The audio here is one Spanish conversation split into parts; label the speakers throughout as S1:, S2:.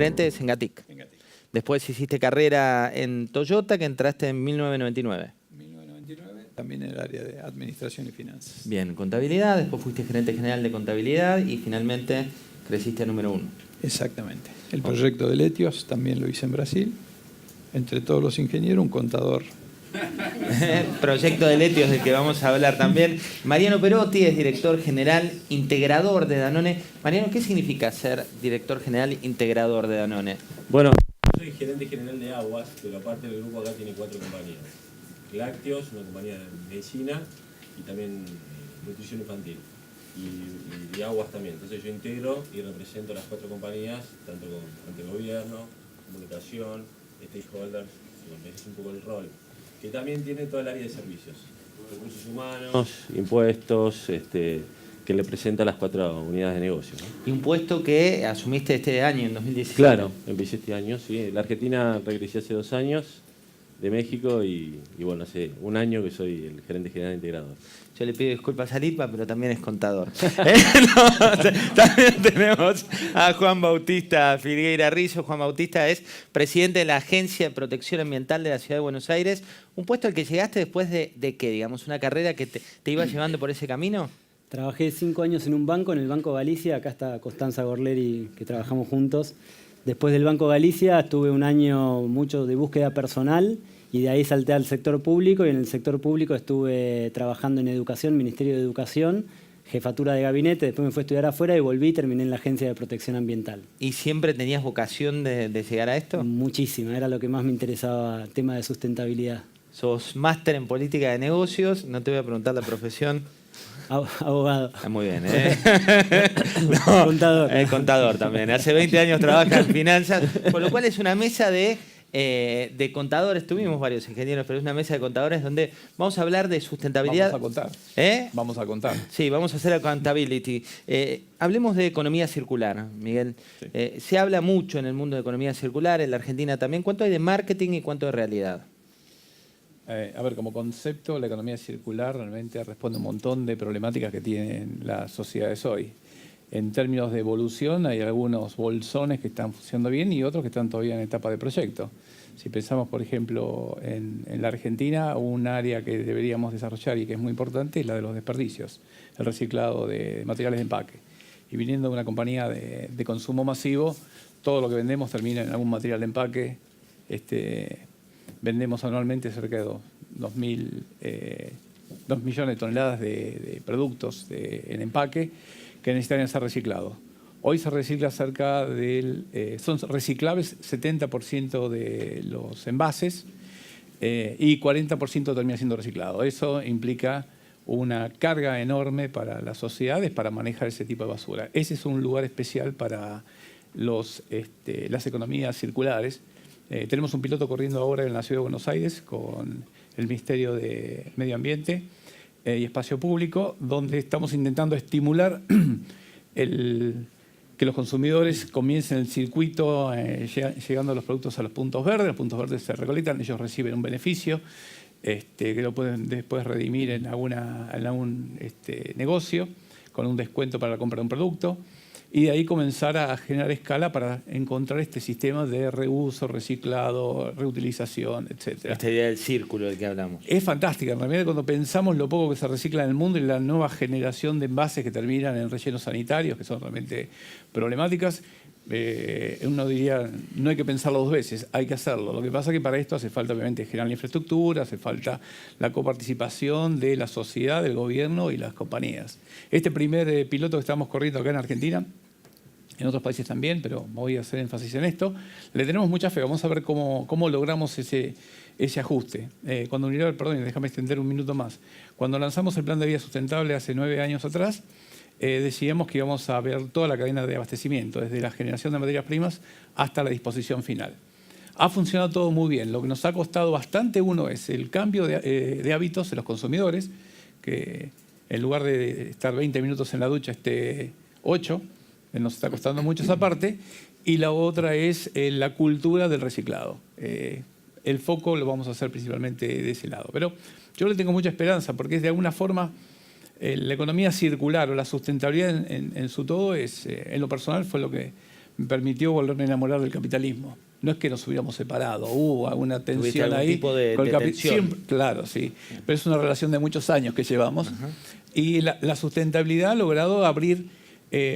S1: gerente de Sengatic.
S2: Sengatic.
S1: Después hiciste carrera en Toyota, que entraste en 1999.
S2: 1999, también en el área de administración y finanzas.
S1: Bien, contabilidad, después fuiste gerente general de contabilidad y finalmente creciste a número 1.
S2: Exactamente. El proyecto de Letios también lo hice en Brasil. Entre todos los ingenieros, un contador.
S1: Proyecto de Letios del que vamos a hablar también. Mariano Perotti es director general integrador de Danone. Mariano, ¿qué significa ser director general integrador de Danone?
S3: Bueno, soy gerente general de aguas, pero aparte del grupo acá tiene 4 compañías. Lácteos, una compañía de medicina y también nutrición infantil. Y aguas también. Entonces yo integro y represento las 4 compañías, tanto ante el gobierno, comunicación, stakeholders, ese es un poco el rol. Que también tiene toda el área de servicios, recursos humanos, impuestos, que le presenta a las 4 unidades de negocio, ¿no?
S1: Y un puesto que asumiste este año, en 2017.
S3: Claro, empecé este año, sí. La Argentina regresé hace 2 años de México y bueno, hace 1 año que soy el gerente general integrador.
S1: Yo le pido disculpas a Litva, pero también es contador. No, también tenemos a Juan Bautista Filgueira Rizzo. Juan Bautista es presidente de la Agencia de Protección Ambiental de la Ciudad de Buenos Aires. ¿Un puesto al que llegaste después de qué? Digamos, ¿una carrera que te iba llevando por ese camino?
S4: Trabajé 5 años en un banco, en el Banco Galicia. Acá está Constanza Gorleri, que trabajamos juntos. Después del Banco Galicia estuve 1 año mucho de búsqueda personal y de ahí salté al sector público y en el sector público estuve trabajando en educación, Ministerio de Educación, jefatura de gabinete, después me fui a estudiar afuera y volví y terminé en la Agencia de Protección Ambiental.
S1: ¿Y siempre tenías vocación de llegar a esto?
S4: Muchísima, era lo que más me interesaba, el tema de sustentabilidad.
S1: Sos máster en política de negocios, no te voy a preguntar la profesión.
S4: Abogado.
S1: Muy bien, ¿eh? No,
S4: contador.
S1: Contador también. Hace 20 años trabaja en finanzas, por lo cual es una mesa de contadores. Tuvimos varios ingenieros, pero es una mesa de contadores donde vamos a hablar de sustentabilidad.
S2: Vamos a contar. Vamos a contar.
S1: Sí, vamos a hacer accountability. Hablemos de economía circular, Miguel. Sí. Se habla mucho en el mundo de economía circular, en la Argentina también. ¿Cuánto hay de marketing y cuánto de realidad?
S2: A ver, como concepto, la economía circular realmente responde a un montón de problemáticas que tienen las sociedades hoy. En términos de evolución, hay algunos bolsones que están funcionando bien y otros que están todavía en etapa de proyecto. Si pensamos, por ejemplo, en la Argentina, un área que deberíamos desarrollar y que es muy importante es la de los desperdicios, el reciclado de materiales de empaque. Y viniendo de una compañía de consumo masivo, todo lo que vendemos termina en algún material de empaque. Vendemos anualmente cerca de 2 millones de toneladas de productos en empaque que necesitan ser reciclados. Hoy se recicla cerca son reciclables 70% de los envases y 40% termina siendo reciclado. Eso implica una carga enorme para las sociedades para manejar ese tipo de basura. Ese es un lugar especial para las economías circulares. Tenemos un piloto corriendo ahora en la Ciudad de Buenos Aires con el Ministerio de Medio Ambiente y Espacio Público, donde estamos intentando estimular que los consumidores comiencen el circuito llegando los productos a los puntos verdes se recolectan, ellos reciben un beneficio que lo pueden después redimir en algún negocio con un descuento para la compra de un producto. Y de ahí comenzar a generar escala para encontrar este sistema de reuso, reciclado, reutilización, etc.
S1: Esta idea del círculo del que hablamos.
S2: Es fantástica. En realidad, cuando pensamos lo poco que se recicla en el mundo y la nueva generación de envases que terminan en rellenos sanitarios, que son realmente problemáticas, uno diría, no hay que pensarlo 2 veces, hay que hacerlo. Lo que pasa es que para esto hace falta, obviamente, generar la infraestructura, hace falta la coparticipación de la sociedad, del gobierno y las compañías. Este primer piloto que estamos corriendo acá en Argentina, en otros países también, pero voy a hacer énfasis en esto, le tenemos mucha fe. Vamos a ver cómo logramos ese ajuste. Déjame extender 1 minuto más. Cuando lanzamos el Plan de Vida Sustentable hace 9 años atrás, decidimos que íbamos a ver toda la cadena de abastecimiento, desde la generación de materias primas hasta la disposición final. Ha funcionado todo muy bien. Lo que nos ha costado bastante, uno, es el cambio de hábitos de los consumidores, que en lugar de estar 20 minutos en la ducha, 8, nos está costando mucho esa parte. Y la otra es la cultura del reciclado. El foco lo vamos a hacer principalmente de ese lado. Pero yo le tengo mucha esperanza, porque es de alguna forma la economía circular o la sustentabilidad en su todo, en lo personal, fue lo que me permitió volverme a enamorar del capitalismo. No es que nos hubiéramos separado, hubo alguna
S1: ¿Tuviste
S2: tensión
S1: algún
S2: ahí.
S1: tipo de
S2: con el
S1: tensión?
S2: siempre, claro, sí. Pero es una relación de muchos años que llevamos. Y la sustentabilidad ha logrado abrir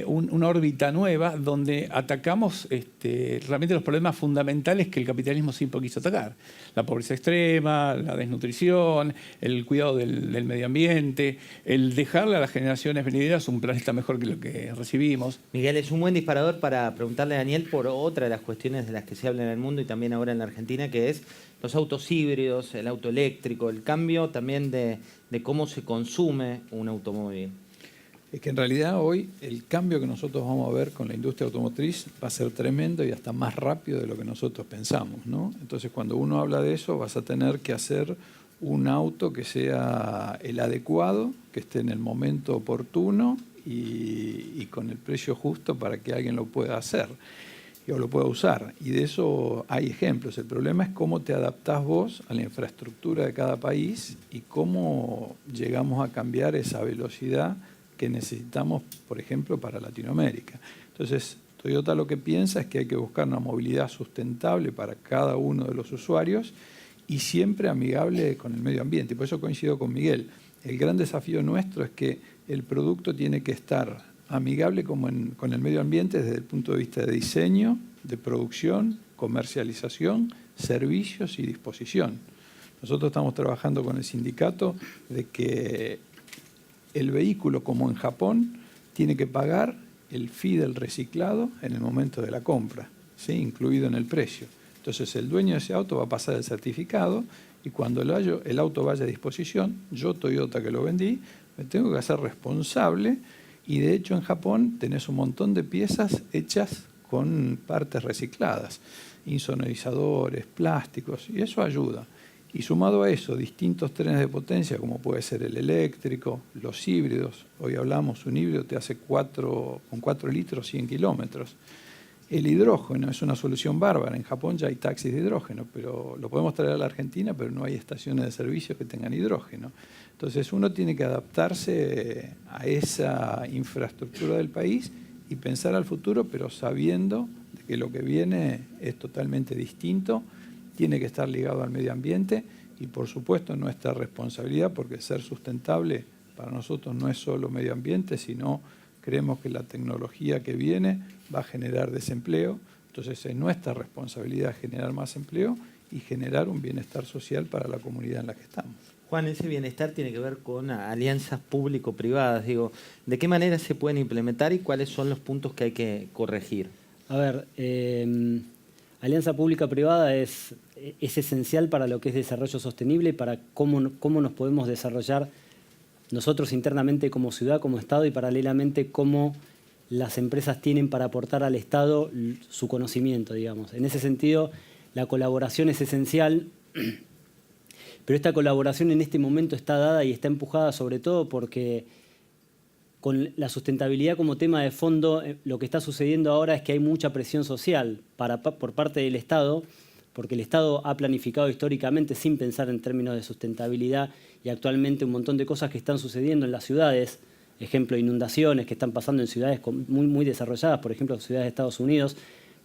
S2: una órbita nueva donde atacamos realmente los problemas fundamentales que el capitalismo siempre quiso atacar. La pobreza extrema, la desnutrición, el cuidado del medio ambiente, el dejarle a las generaciones venideras un planeta mejor que lo que recibimos.
S1: Miguel, es un buen disparador para preguntarle a Daniel por otra de las cuestiones de las que se habla en el mundo y también ahora en la Argentina, que es los autos híbridos, el auto eléctrico, el cambio también de cómo se consume un automóvil.
S5: Es que en realidad hoy el cambio que nosotros vamos a ver con la industria automotriz va a ser tremendo y hasta más rápido de lo que nosotros pensamos, ¿no? Entonces, cuando uno habla de eso, vas a tener que hacer un auto que sea el adecuado, que esté en el momento oportuno y con el precio justo para que alguien lo pueda hacer o lo pueda usar. Y de eso hay ejemplos. El problema es cómo te adaptás vos a la infraestructura de cada país y cómo llegamos a cambiar esa velocidad que necesitamos, por ejemplo, para Latinoamérica. Entonces, Toyota lo que piensa es que hay que buscar una movilidad sustentable para cada uno de los usuarios y siempre amigable con el medio ambiente. Y por eso coincido con Miguel. El gran desafío nuestro es que el producto tiene que estar amigable con el medio ambiente desde el punto de vista de diseño, de producción, comercialización, servicios y disposición. Nosotros estamos trabajando con el sindicato de que el vehículo, como en Japón, tiene que pagar el fee del reciclado en el momento de la compra, ¿sí? Incluido en el precio. Entonces el dueño de ese auto va a pasar el certificado y cuando el auto vaya a disposición, yo, Toyota, que lo vendí, me tengo que hacer responsable y de hecho en Japón tenés un montón de piezas hechas con partes recicladas, insonorizadores, plásticos, y eso ayuda. Y sumado a eso, distintos trenes de potencia, como puede ser el eléctrico, los híbridos. Hoy hablamos, un híbrido te hace con 4 litros 100 kilómetros. El hidrógeno es una solución bárbara. En Japón ya hay taxis de hidrógeno, pero lo podemos traer a la Argentina, pero no hay estaciones de servicio que tengan hidrógeno. Entonces uno tiene que adaptarse a esa infraestructura del país y pensar al futuro, pero sabiendo que lo que viene es totalmente distinto. Tiene que estar ligado al medio ambiente y, por supuesto, nuestra responsabilidad, porque ser sustentable para nosotros no es solo medio ambiente, sino creemos que la tecnología que viene va a generar desempleo. Entonces, es nuestra responsabilidad generar más empleo y generar un bienestar social para la comunidad en la que estamos.
S1: Juan, ese bienestar tiene que ver con alianzas público-privadas. Digo, ¿de qué manera se pueden implementar y cuáles son los puntos que hay que corregir?
S4: A ver, alianza pública-privada es esencial para lo que es desarrollo sostenible y para cómo nos podemos desarrollar nosotros internamente como ciudad, como Estado y paralelamente cómo las empresas tienen para aportar al Estado su conocimiento, digamos. En ese sentido, la colaboración es esencial, pero esta colaboración en este momento está dada y está empujada sobre todo porque con la sustentabilidad como tema de fondo, lo que está sucediendo ahora es que hay mucha presión social por parte del Estado, porque el Estado ha planificado históricamente sin pensar en términos de sustentabilidad y actualmente un montón de cosas que están sucediendo en las ciudades, ejemplo, inundaciones que están pasando en ciudades muy, muy desarrolladas, por ejemplo, ciudades de Estados Unidos,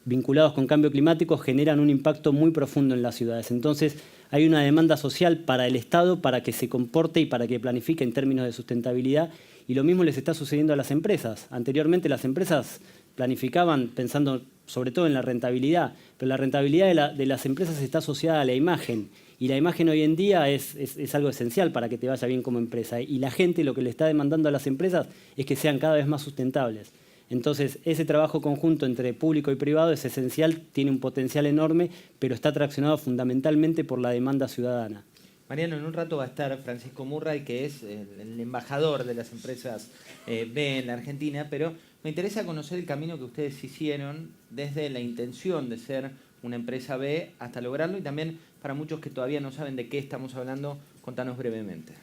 S4: vinculados con cambio climático, generan un impacto muy profundo en las ciudades. Entonces, hay una demanda social para el Estado para que se comporte y para que planifique en términos de sustentabilidad. Y lo mismo les está sucediendo a las empresas. Anteriormente las empresas planificaban pensando sobre todo en la rentabilidad, pero la rentabilidad de las empresas está asociada a la imagen. Y la imagen hoy en día es algo esencial para que te vaya bien como empresa. Y la gente lo que le está demandando a las empresas es que sean cada vez más sustentables. Entonces, ese trabajo conjunto entre público y privado es esencial, tiene un potencial enorme, pero está traccionado fundamentalmente por la demanda ciudadana.
S1: Mariano, en un rato va a estar Francisco Murray, que es el embajador de las empresas B en la Argentina, pero me interesa conocer el camino que ustedes hicieron desde la intención de ser una empresa B hasta lograrlo y también para muchos que todavía no saben de qué estamos hablando, contanos brevemente.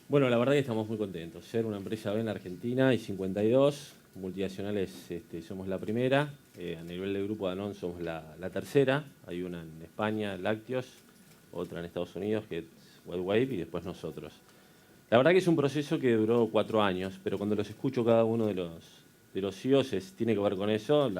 S3: Bueno, la verdad que estamos muy contentos. Ser una empresa B en la Argentina y 52, multinacionales somos la primera, a nivel del grupo Danone somos la tercera, hay una en España, Lácteos, otra en Estados Unidos que es Wave y después nosotros. La verdad que es un proceso que duró 4 años, pero cuando los escucho cada uno de los CEOs tiene que ver con eso,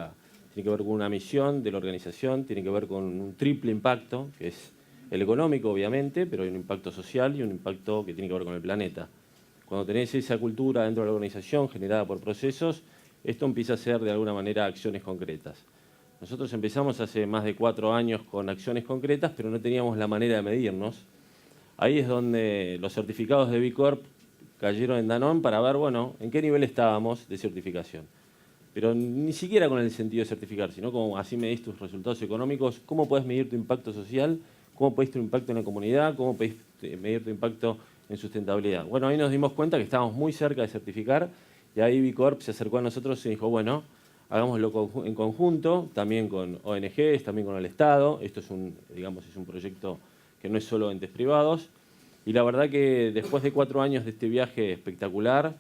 S3: tiene que ver con una misión de la organización, tiene que ver con un triple impacto, que es el económico, obviamente, pero hay un impacto social y un impacto que tiene que ver con el planeta. Cuando tenés esa cultura dentro de la organización generada por procesos, esto empieza a ser de alguna manera acciones concretas. Nosotros empezamos hace más de 4 años con acciones concretas, pero no teníamos la manera de medirnos. Ahí es donde los certificados de B Corp cayeron en Danone para ver, bueno, en qué nivel estábamos de certificación. Pero ni siquiera con el sentido de certificar, sino como así medís tus resultados económicos, cómo podés medir tu impacto social, cómo podés tu impacto en la comunidad, cómo podés medir tu impacto en sustentabilidad. Bueno, ahí nos dimos cuenta que estábamos muy cerca de certificar y ahí B Corp se acercó a nosotros y dijo, bueno, hagámoslo en conjunto, también con ONGs, también con el Estado. Esto es un proyecto que no es solo entes privados. Y la verdad que después de 4 años de este viaje espectacular,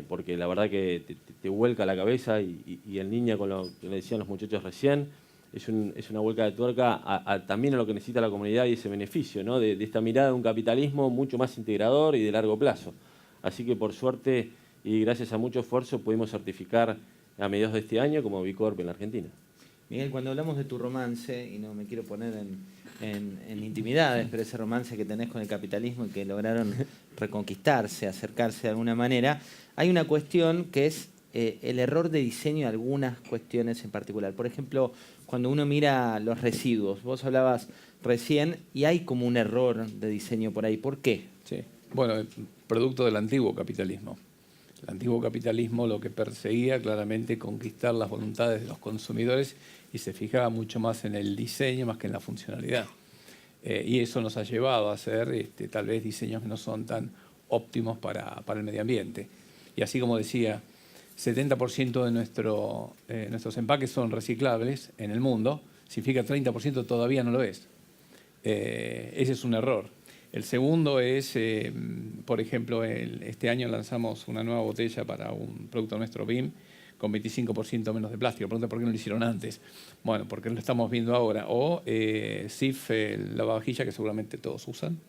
S3: porque la verdad que te vuelca la cabeza y en línea con lo que le decían los muchachos recién, es una vuelca de tuerca también a lo que necesita la comunidad y ese beneficio, ¿no? de esta mirada de un capitalismo mucho más integrador y de largo plazo. Así que por suerte y gracias a mucho esfuerzo pudimos certificar a mediados de este año como B Corp en la Argentina.
S1: Miguel, cuando hablamos de tu romance, y no me quiero poner en intimidades, pero ese romance que tenés con el capitalismo y que lograron reconquistarse, acercarse de alguna manera, hay una cuestión que es el error de diseño de algunas cuestiones en particular. Por ejemplo, cuando uno mira los residuos, vos hablabas recién, y hay como un error de diseño por ahí. ¿Por qué?
S2: Sí. Bueno, producto del antiguo capitalismo. El antiguo capitalismo lo que perseguía claramente conquistar las voluntades de los consumidores y se fijaba mucho más en el diseño más que en la funcionalidad. Y eso nos ha llevado a hacer tal vez diseños que no son tan óptimos para el medio ambiente. Y así como decía, 70% de nuestros empaques son reciclables en el mundo, significa 30% todavía no lo es. Ese es un error. El segundo es, por ejemplo, este año lanzamos una nueva botella para un producto nuestro, BIM, con 25% menos de plástico. Pregunta por qué no lo hicieron antes. Bueno, porque lo estamos viendo ahora. O SIF, la lavavajilla que seguramente todos usan.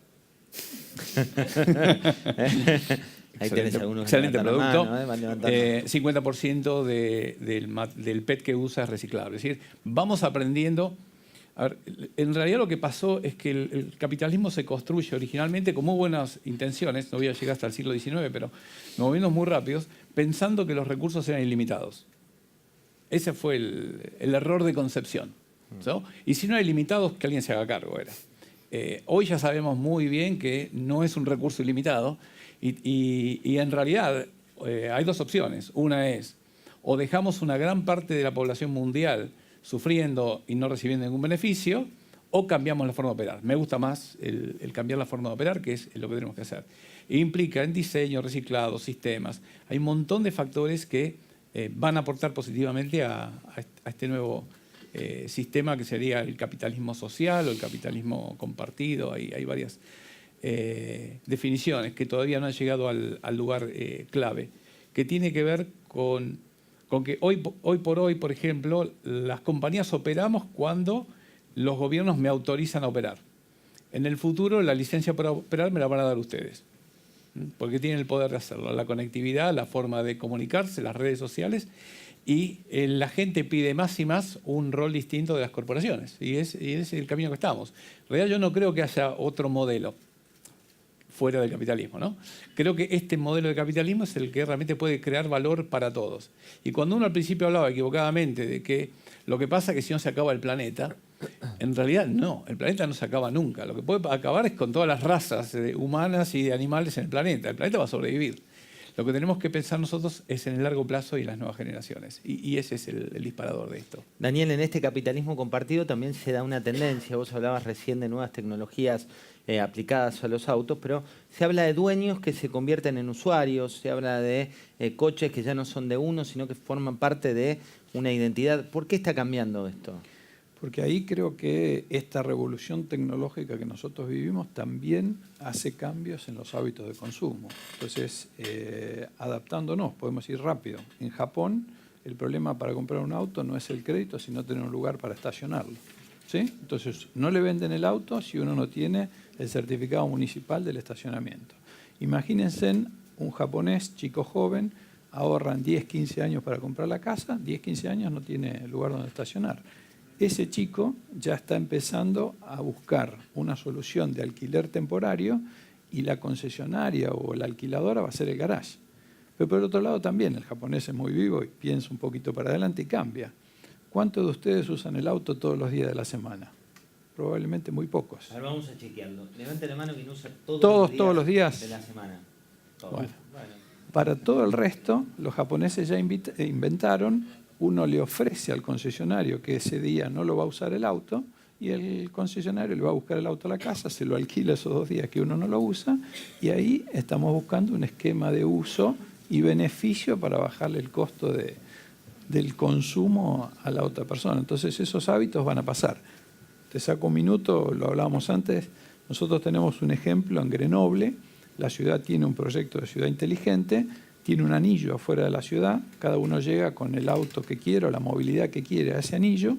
S1: Ahí tenés algunos
S2: excelente producto.
S1: Mano,
S2: 50% del PET que usa es reciclable. Es decir, vamos aprendiendo. A ver, en realidad lo que pasó es que el capitalismo se construye originalmente con muy buenas intenciones, no voy a llegar hasta el siglo XIX, pero moviéndonos muy rápidos, pensando que los recursos eran ilimitados. Ese fue el error de concepción, ¿no? Y si no eran ilimitados, que alguien se haga cargo era. Hoy ya sabemos muy bien que no es un recurso ilimitado y en realidad hay dos opciones. Una es, o dejamos una gran parte de la población mundial sufriendo y no recibiendo ningún beneficio, o cambiamos la forma de operar. Me gusta más el cambiar la forma de operar, que es lo que tenemos que hacer. E implica en diseño, reciclado, sistemas. Hay un montón de factores que van a aportar positivamente a este nuevo sistema que sería el capitalismo social o el capitalismo compartido. Hay varias definiciones que todavía no han llegado al lugar clave, que tiene que ver con que hoy por hoy, por ejemplo, las compañías operamos cuando los gobiernos me autorizan a operar. En el futuro, la licencia para operar me la van a dar ustedes, porque tienen el poder de hacerlo. La conectividad, la forma de comunicarse, las redes sociales, y la gente pide más y más un rol distinto de las corporaciones. Y ese es el camino que estamos. En realidad yo no creo que haya otro modelo fuera del capitalismo, ¿no? Creo que este modelo de capitalismo es el que realmente puede crear valor para todos. Y cuando uno al principio hablaba equivocadamente de que lo que pasa es que si no se acaba el planeta, en realidad no, el planeta no se acaba nunca. Lo que puede acabar es con todas las razas humanas y de animales en el planeta. El planeta va a sobrevivir. Lo que tenemos que pensar nosotros es en el largo plazo y en las nuevas generaciones. Y ese es el disparador de esto.
S1: Daniel, en este capitalismo compartido también se da una tendencia. Vos hablabas recién de nuevas tecnologías aplicadas a los autos, pero se habla de dueños que se convierten en usuarios, se habla de coches que ya no son de uno, sino que forman parte de una identidad. ¿Por qué está cambiando esto?
S5: Porque ahí creo que esta revolución tecnológica que nosotros vivimos también hace cambios en los hábitos de consumo. Entonces, adaptándonos, podemos ir rápido. En Japón, el problema para comprar un auto no es el crédito, sino tener un lugar para estacionarlo. ¿Sí? Entonces, no le venden el auto si uno no tiene el certificado municipal del estacionamiento. Imagínense un japonés, chico joven, ahorran 10, 15 años para comprar la casa, 10, 15 años no tiene lugar donde estacionar. Ese chico ya está empezando a buscar una solución de alquiler temporario y la concesionaria o la alquiladora va a ser el garage. Pero por el otro lado también, el japonés es muy vivo y piensa un poquito para adelante y cambia. ¿Cuántos de ustedes usan el auto todos los días de la semana? Probablemente muy pocos.
S1: A ver, vamos a chequearlo. Levante la mano quien usa
S5: Todos los días
S1: de la semana. Todos.
S5: Bueno. Para todo el resto, los japoneses ya inventaron, uno le ofrece al concesionario que ese día no lo va a usar el auto y el concesionario le va a buscar el auto a la casa, se lo alquila esos 2 días que uno no lo usa y ahí estamos buscando un esquema de uso y beneficio para bajarle el costo del consumo a la otra persona. Entonces esos hábitos van a pasar. Te saco un minuto, lo hablábamos antes, nosotros tenemos un ejemplo en Grenoble, la ciudad tiene un proyecto de ciudad inteligente, tiene un anillo afuera de la ciudad, cada uno llega con el auto que quiere o la movilidad que quiere a ese anillo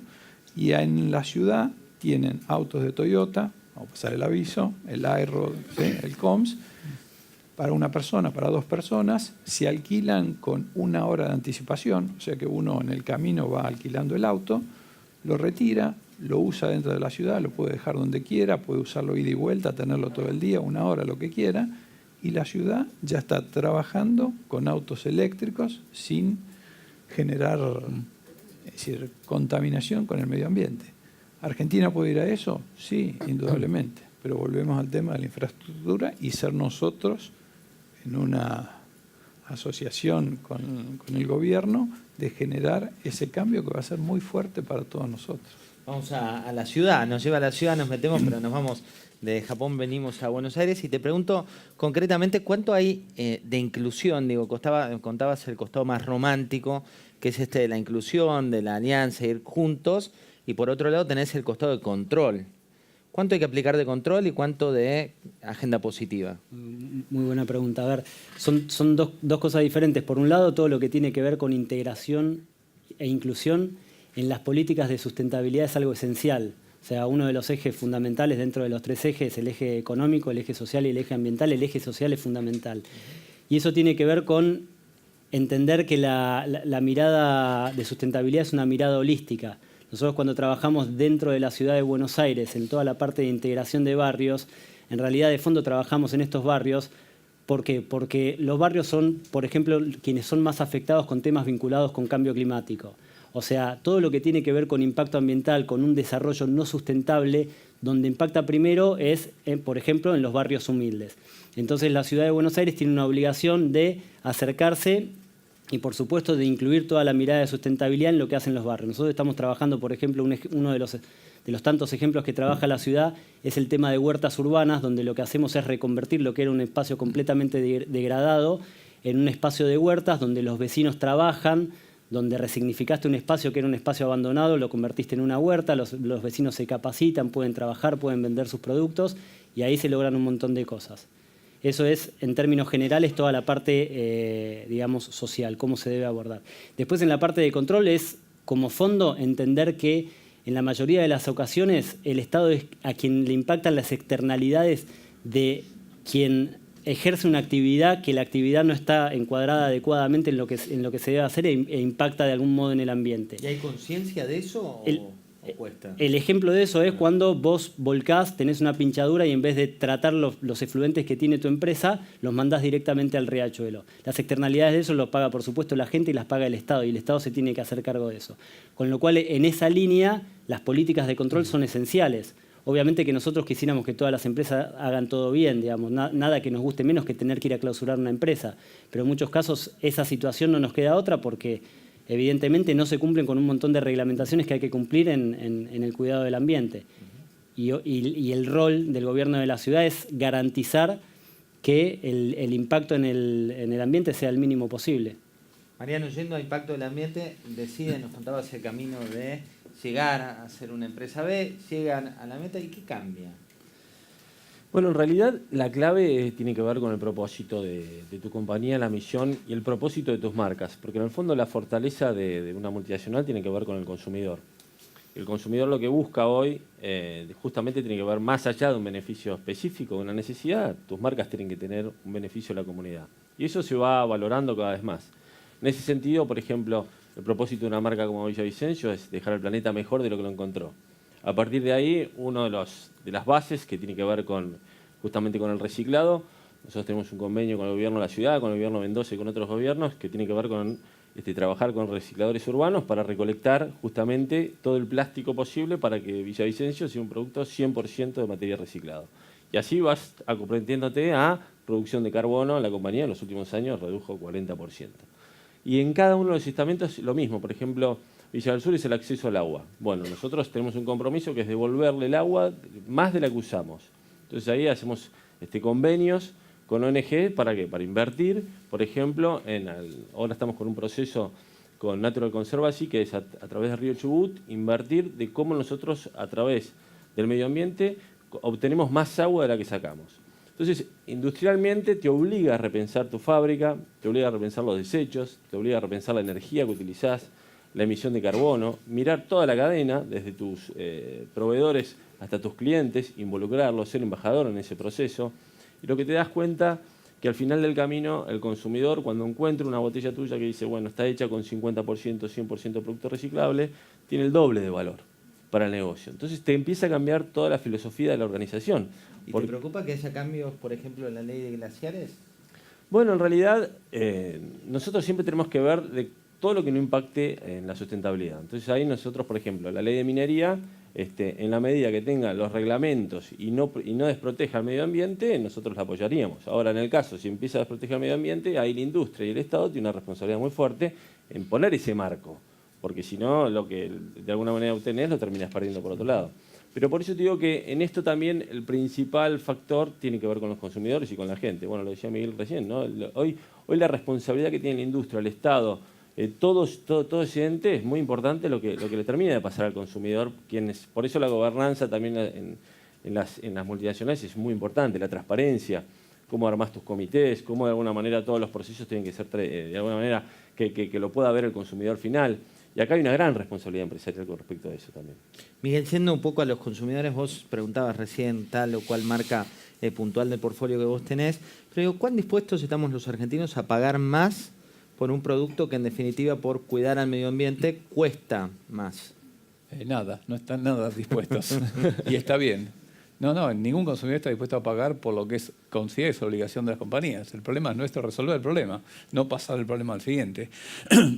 S5: y en la ciudad tienen autos de Toyota, vamos a pasar el aviso, el Aero, ¿sí? El COMS, para una persona, para 2 personas, se alquilan con 1 hora de anticipación, o sea que uno en el camino va alquilando el auto, lo retira, lo usa dentro de la ciudad, lo puede dejar donde quiera, puede usarlo ida y vuelta, tenerlo todo el día, 1 hora, lo que quiera, y la ciudad ya está trabajando con autos eléctricos sin generar, es decir, contaminación con el medio ambiente. ¿Argentina puede ir a eso? Sí, indudablemente, pero volvemos al tema de la infraestructura y ser nosotros en una asociación con el gobierno de generar ese cambio que va a ser muy fuerte para todos nosotros.
S1: Vamos a la ciudad, nos lleva a la ciudad, nos metemos, pero nos vamos de Japón, venimos a Buenos Aires y te pregunto concretamente cuánto hay de inclusión. Digo, contabas el costado más romántico, que es este de la inclusión, de la alianza, ir juntos, y por otro lado tenés el costado de control. ¿Cuánto hay que aplicar de control y cuánto de agenda positiva?
S4: Muy buena pregunta. A ver, son dos cosas diferentes. Por un lado, todo lo que tiene que ver con integración e inclusión en las políticas de sustentabilidad es algo esencial. O sea, uno de los ejes fundamentales dentro de los 3 ejes, el eje económico, el eje social y el eje ambiental, el eje social es fundamental. Y eso tiene que ver con entender que la mirada de sustentabilidad es una mirada holística. Nosotros cuando trabajamos dentro de la ciudad de Buenos Aires, en toda la parte de integración de barrios, en realidad de fondo trabajamos en estos barrios. ¿Por qué? Porque los barrios son, por ejemplo, quienes son más afectados con temas vinculados con cambio climático. O sea, todo lo que tiene que ver con impacto ambiental, con un desarrollo no sustentable, donde impacta primero es, por ejemplo, en los barrios humildes. Entonces la ciudad de Buenos Aires tiene una obligación de acercarse y, por supuesto, de incluir toda la mirada de sustentabilidad en lo que hacen los barrios. Nosotros estamos trabajando, por ejemplo, uno de los tantos ejemplos que trabaja la ciudad es el tema de huertas urbanas, donde lo que hacemos es reconvertir lo que era un espacio completamente degradado en un espacio de huertas donde los vecinos trabajan, donde resignificaste un espacio que era un espacio abandonado, lo convertiste en una huerta, los vecinos se capacitan, pueden trabajar, pueden vender sus productos y ahí se logran un montón de cosas. Eso es, en términos generales, toda la parte, digamos, social, cómo se debe abordar. Después, en la parte de control es, como fondo, entender que en la mayoría de las ocasiones el Estado es a quien le impactan las externalidades de quien ejerce una actividad que la actividad no está encuadrada adecuadamente en lo que se debe hacer e impacta de algún modo en el ambiente.
S1: ¿Y hay conciencia de eso o cuesta?
S4: El ejemplo de eso es cuando vos volcás, tenés una pinchadura y en vez de tratar los efluentes que tiene tu empresa, los mandás directamente al riachuelo. Las externalidades de eso los paga, por supuesto, la gente y las paga el Estado, y el Estado se tiene que hacer cargo de eso. Con lo cual, en esa línea, las políticas de control son esenciales. Obviamente que nosotros quisiéramos que todas las empresas hagan todo bien, digamos, nada que nos guste menos que tener que ir a clausurar una empresa, pero en muchos casos esa situación no nos queda otra porque evidentemente no se cumplen con un montón de reglamentaciones que hay que cumplir en el cuidado del ambiente. Y el rol del gobierno de la ciudad es garantizar que el impacto en el ambiente sea el mínimo posible.
S1: Mariano, yendo a impacto del ambiente, nos contabas el camino de llegar a ser una empresa B, llegan a la meta y ¿qué cambia?
S3: Bueno, en realidad la clave tiene que ver con el propósito de tu compañía, la misión y el propósito de tus marcas, porque en el fondo la fortaleza de una multinacional tiene que ver con el consumidor. El consumidor lo que busca hoy justamente tiene que ver más allá de un beneficio específico, de una necesidad, tus marcas tienen que tener un beneficio a la comunidad. Y eso se va valorando cada vez más. En ese sentido, por ejemplo, el propósito de una marca como Villavicencio es dejar el planeta mejor de lo que lo encontró. A partir de ahí, una de las bases que tiene que ver justamente con el reciclado, nosotros tenemos un convenio con el gobierno de la ciudad, con el gobierno de Mendoza y con otros gobiernos que tiene que ver con trabajar con recicladores urbanos para recolectar justamente todo el plástico posible para que Villavicencio sea un producto 100% de material reciclado. Y así vas comprometiéndote a producción de carbono. La compañía en los últimos años redujo 40%. Y en cada uno de los estamentos lo mismo. Por ejemplo, Villa del Sur es el acceso al agua. Bueno, nosotros tenemos un compromiso que es devolverle el agua más de la que usamos. Entonces ahí hacemos convenios con ONG, ¿para qué? Para invertir, por ejemplo, ahora estamos con un proceso con Natural Conservancy, que es a través del río Chubut, invertir de cómo nosotros, a través del medio ambiente, obtenemos más agua de la que sacamos. Entonces, industrialmente te obliga a repensar tu fábrica, te obliga a repensar los desechos, te obliga a repensar la energía que utilizás, la emisión de carbono, mirar toda la cadena, desde tus proveedores hasta tus clientes, involucrarlos, ser embajador en ese proceso. Y lo que te das cuenta que al final del camino el consumidor, cuando encuentra una botella tuya que dice, bueno, está hecha con 50%, 100% producto reciclable, tiene el doble de valor para el negocio. Entonces te empieza a cambiar toda la filosofía de la organización.
S1: ¿Y te preocupa que haya cambios, por ejemplo, en la ley de glaciares?
S3: Bueno, en realidad nosotros siempre tenemos que ver de todo lo que no impacte en la sustentabilidad. Entonces ahí nosotros, por ejemplo, la ley de minería, en la medida que tenga los reglamentos y no desproteja al medio ambiente, nosotros la apoyaríamos. Ahora, en el caso, si empieza a desproteger al medio ambiente, ahí la industria y el Estado tienen una responsabilidad muy fuerte en poner ese marco, porque si no, lo que de alguna manera obtenés lo terminas perdiendo por otro lado. Pero por eso te digo que en esto también el principal factor tiene que ver con los consumidores y con la gente. Bueno, lo decía Miguel recién, ¿no? Hoy la responsabilidad que tiene la industria, el Estado, todo ese ente es muy importante lo que le termina de pasar al consumidor. Por eso la gobernanza también en las multinacionales es muy importante, la transparencia, cómo armás tus comités, cómo de alguna manera todos los procesos tienen que ser de alguna manera que lo pueda ver el consumidor final. Y acá hay una gran responsabilidad empresarial con respecto a eso también.
S1: Miguel, yendo un poco a los consumidores, vos preguntabas recién tal o cual marca puntual del portfolio que vos tenés, pero digo, ¿cuán dispuestos estamos los argentinos a pagar más por un producto que en definitiva por cuidar al medio ambiente cuesta más?
S2: Nada, no están nada dispuestos. Y está bien. No, ningún consumidor está dispuesto a pagar por lo que considera su obligación de las compañías. El problema es nuestro, resolver el problema, no pasar el problema al siguiente.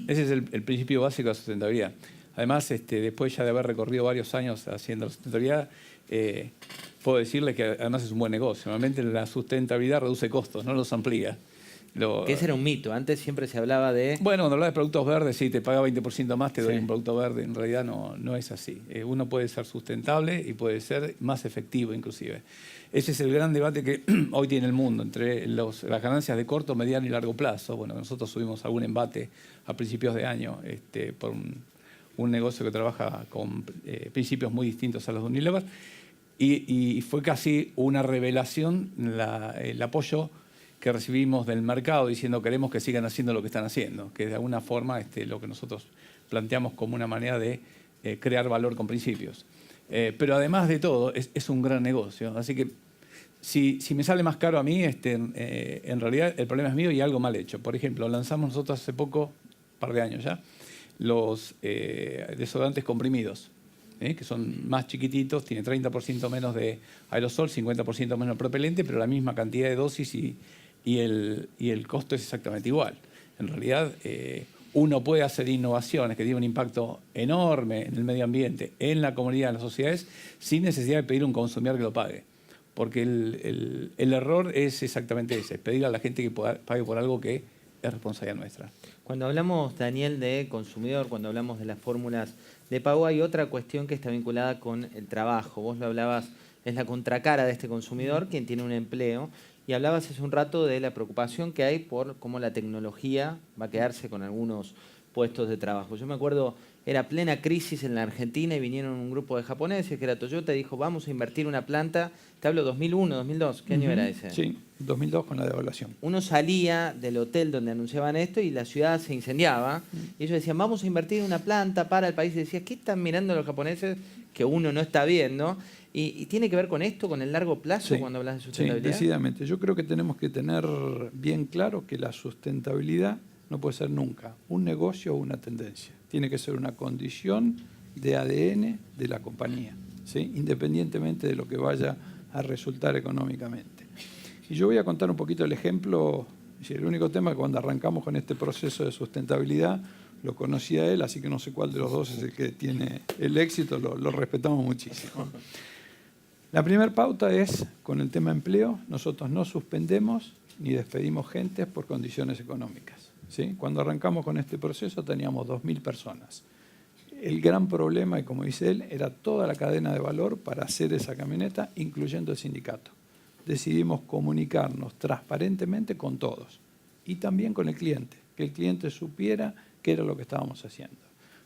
S2: Ese es el principio básico de la sustentabilidad. Además, después ya de haber recorrido varios años haciendo la sustentabilidad, puedo decirle que además es un buen negocio. Normalmente la sustentabilidad reduce costos, no los amplía.
S1: Que ese era un mito. Antes siempre se hablaba de...
S2: Bueno, cuando hablaba de productos verdes, sí, te paga 20% más, te doy
S1: Sí.
S2: un producto verde. En realidad no es así. Uno puede ser sustentable y puede ser más efectivo inclusive. Ese es el gran debate que hoy tiene el mundo entre las ganancias de corto, mediano y largo plazo. Bueno, nosotros subimos algún embate a principios de año por un negocio que trabaja con principios muy distintos a los de Unilever y fue casi una revelación el apoyo que recibimos del mercado diciendo queremos que sigan haciendo lo que están haciendo, que de alguna forma lo que nosotros planteamos como una manera de crear valor con principios. Pero además de todo, es un gran negocio. Así que si me sale más caro a mí, en realidad el problema es mío y algo mal hecho. Por ejemplo, lanzamos nosotros hace poco, un par de años ya, los desodorantes comprimidos, que son más chiquititos, tiene 30% menos de aerosol, 50% menos de propelente, pero la misma cantidad de dosis y el costo es exactamente igual. En realidad, uno puede hacer innovaciones que tienen un impacto enorme en el medio ambiente, en la comunidad, en las sociedades, sin necesidad de pedir a un consumidor que lo pague. Porque el error es exactamente ese, pedir a la gente que pague por algo que es responsabilidad nuestra.
S1: Cuando hablamos, Daniel, de consumidor, cuando hablamos de las fórmulas de pago, hay otra cuestión que está vinculada con el trabajo. Vos lo hablabas, es la contracara de este consumidor, quien tiene un empleo, y hablabas hace un rato de la preocupación que hay por cómo la tecnología va a quedarse con algunos puestos de trabajo. Yo me acuerdo, era plena crisis en la Argentina y vinieron un grupo de japoneses, que era Toyota, y dijo, vamos a invertir una planta, te hablo 2001, 2002, ¿qué año era ese?
S5: Sí, 2002 con la devaluación.
S1: Uno salía del hotel donde anunciaban esto y la ciudad se incendiaba. Y ellos decían, vamos a invertir en una planta para el país. Y decía, ¿qué están mirando los japoneses que uno no está viendo? ¿Y tiene que ver con esto, con el largo plazo,
S5: Sí,
S1: cuando hablas de sustentabilidad?
S5: Sí, decididamente. Yo creo que tenemos que tener bien claro que la sustentabilidad no puede ser nunca un negocio o una tendencia. Tiene que ser una condición de ADN de la compañía, ¿sí? Independientemente de lo que vaya a resultar económicamente. Y yo voy a contar un poquito el ejemplo. El único tema que cuando arrancamos con este proceso de sustentabilidad lo conocía él, así que no sé cuál de los dos es el que tiene el éxito, lo respetamos muchísimo. La primera pauta es, con el tema empleo, nosotros no suspendemos ni despedimos gente por condiciones económicas, ¿sí? Cuando arrancamos con este proceso teníamos 2.000 personas. El gran problema, y como dice él, era toda la cadena de valor para hacer esa camioneta, incluyendo el sindicato. Decidimos comunicarnos transparentemente con todos y también con el cliente, que el cliente supiera qué era lo que estábamos haciendo.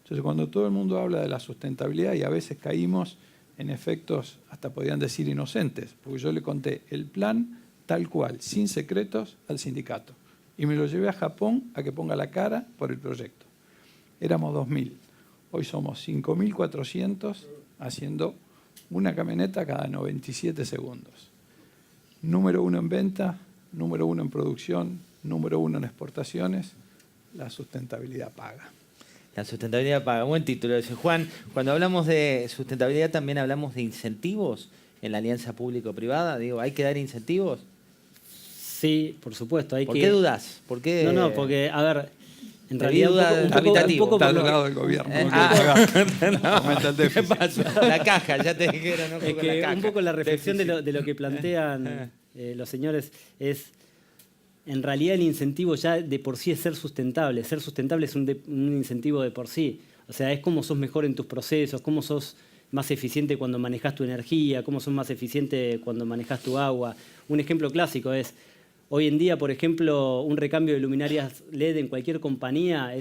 S5: Entonces, cuando todo el mundo habla de la sustentabilidad, y a veces caímos en efectos, hasta podrían decir inocentes, porque yo le conté el plan tal cual, sin secretos, al sindicato. Y me lo llevé a Japón a que ponga la cara por el proyecto. Éramos 2.000. Hoy somos 5.400 haciendo una camioneta cada 97 segundos. Número 1 en venta, número 1 en producción, número 1 en exportaciones. La sustentabilidad paga.
S1: La sustentabilidad paga. Buen título ese. Juan, cuando hablamos de sustentabilidad también hablamos de incentivos en la alianza público-privada. Digo, ¿hay que dar incentivos?
S4: Sí, por supuesto.
S1: ¿Por qué dudas? ¿Por qué?
S4: No, porque, a ver, en
S1: Te
S4: realidad
S1: duda habitativo.
S4: un poco
S5: Está
S4: por
S5: del
S4: lo-
S5: lado del gobierno. Aumenta el
S1: ¿Qué
S5: déficit.
S1: pasó? La caja, ya te dijeron. No
S4: Es
S1: con
S4: que
S1: la caja.
S4: un poco la reflexión de
S1: Déficit.
S4: lo que plantean los señores es, en realidad el incentivo ya de por sí es ser sustentable. Ser sustentable es un incentivo de por sí. O sea, es cómo sos mejor en tus procesos, cómo sos más eficiente cuando manejas tu energía, cómo sos más eficiente cuando manejas tu agua. Un ejemplo clásico es, hoy en día, por ejemplo, un recambio de luminarias LED en cualquier compañía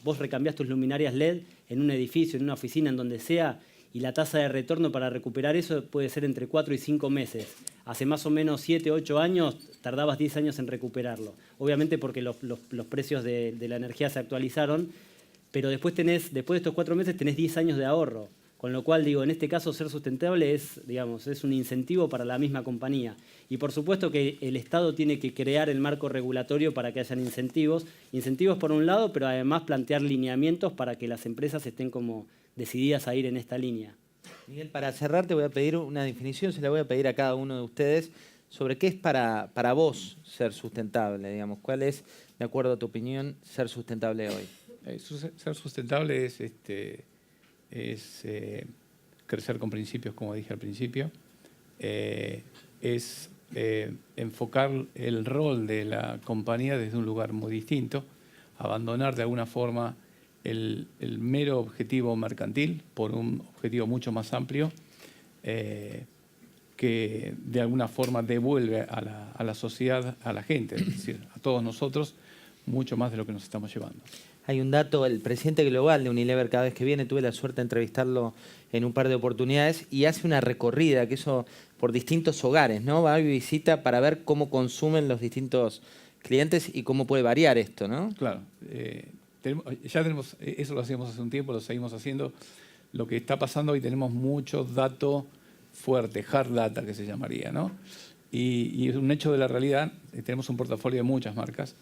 S4: vos recambiás tus luminarias LED en un edificio, en una oficina, en donde sea, y la tasa de retorno para recuperar eso puede ser entre 4 y 5 meses. Hace más o menos 7, 8 años tardabas 10 años en recuperarlo. Obviamente porque los precios de la energía se actualizaron, pero después de estos 4 meses tenés 10 años de ahorro. Con lo cual, digo, en este caso ser sustentable es un incentivo para la misma compañía. Y por supuesto que el Estado tiene que crear el marco regulatorio para que hayan incentivos. Incentivos por un lado, pero además plantear lineamientos para que las empresas estén como decididas a ir en esta línea.
S1: Miguel, para cerrar te voy a pedir una definición, se la voy a pedir a cada uno de ustedes, sobre qué es para vos ser sustentable, digamos. ¿Cuál es, de acuerdo a tu opinión, ser sustentable hoy?
S2: Ser sustentable es crecer con principios, como dije al principio. Es enfocar el rol de la compañía desde un lugar muy distinto, abandonar de alguna forma el mero objetivo mercantil por un objetivo mucho más amplio que de alguna forma devuelve a la sociedad, a la gente, es decir, a todos nosotros, mucho más de lo que nos estamos llevando.
S1: Hay un dato, el presidente global de Unilever cada vez que viene, tuve la suerte de entrevistarlo en un par de oportunidades, y hace una recorrida, que eso por distintos hogares, ¿no? Va y visita para ver cómo consumen los distintos clientes y cómo puede variar esto, ¿no?
S2: Claro, eso lo hacíamos hace un tiempo, lo seguimos haciendo. Lo que está pasando hoy, tenemos mucho dato fuerte, hard data que se llamaría, ¿no? Y es un hecho de la realidad, tenemos un portafolio de muchas marcas,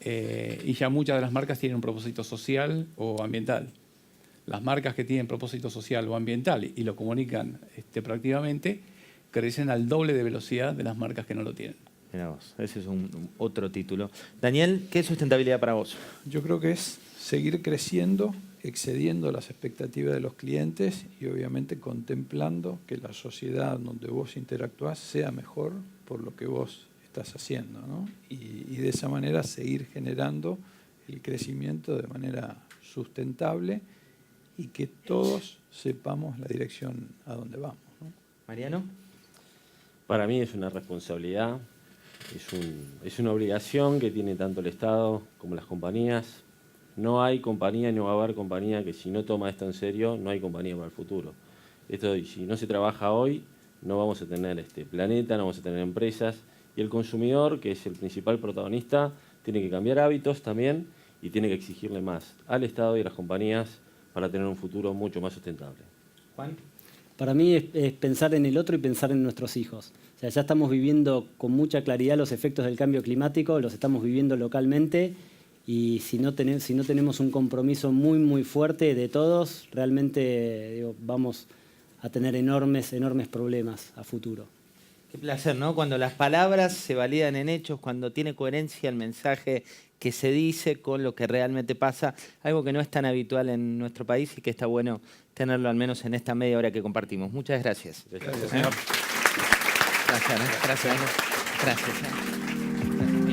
S2: y ya muchas de las marcas tienen un propósito social o ambiental. Las marcas que tienen propósito social o ambiental y lo comunican proactivamente, crecen al doble de velocidad de las marcas que no lo tienen.
S1: Mirá vos, ese es otro título. Daniel, ¿qué es sustentabilidad para vos?
S5: Yo creo que es seguir creciendo, excediendo las expectativas de los clientes y obviamente contemplando que la sociedad donde vos interactuás sea mejor por lo que vos estás haciendo, ¿no? Y de esa manera seguir generando el crecimiento de manera sustentable y que todos sepamos la dirección a donde vamos, ¿no?
S1: Mariano.
S3: Para mí es una responsabilidad, es una obligación que tiene tanto el Estado como las compañías. No hay compañía, no va a haber compañía que si no toma esto en serio, no hay compañía para el futuro. Si no se trabaja hoy, no vamos a tener planeta, no vamos a tener empresas. Y el consumidor, que es el principal protagonista, tiene que cambiar hábitos también y tiene que exigirle más al Estado y a las compañías para tener un futuro mucho más sustentable.
S1: Juan.
S4: Para mí es pensar en el otro y pensar en nuestros hijos. O sea, ya estamos viviendo con mucha claridad los efectos del cambio climático, los estamos viviendo localmente y si no tenemos un compromiso muy, muy fuerte de todos, realmente vamos a tener enormes problemas a futuro.
S1: Qué placer, ¿no? Cuando las palabras se validan en hechos, cuando tiene coherencia el mensaje que se dice con lo que realmente pasa, algo que no es tan habitual en nuestro país y que está bueno tenerlo al menos en esta media hora que compartimos. Muchas gracias.
S5: Gracias, señor.
S1: Gracias. Gracias.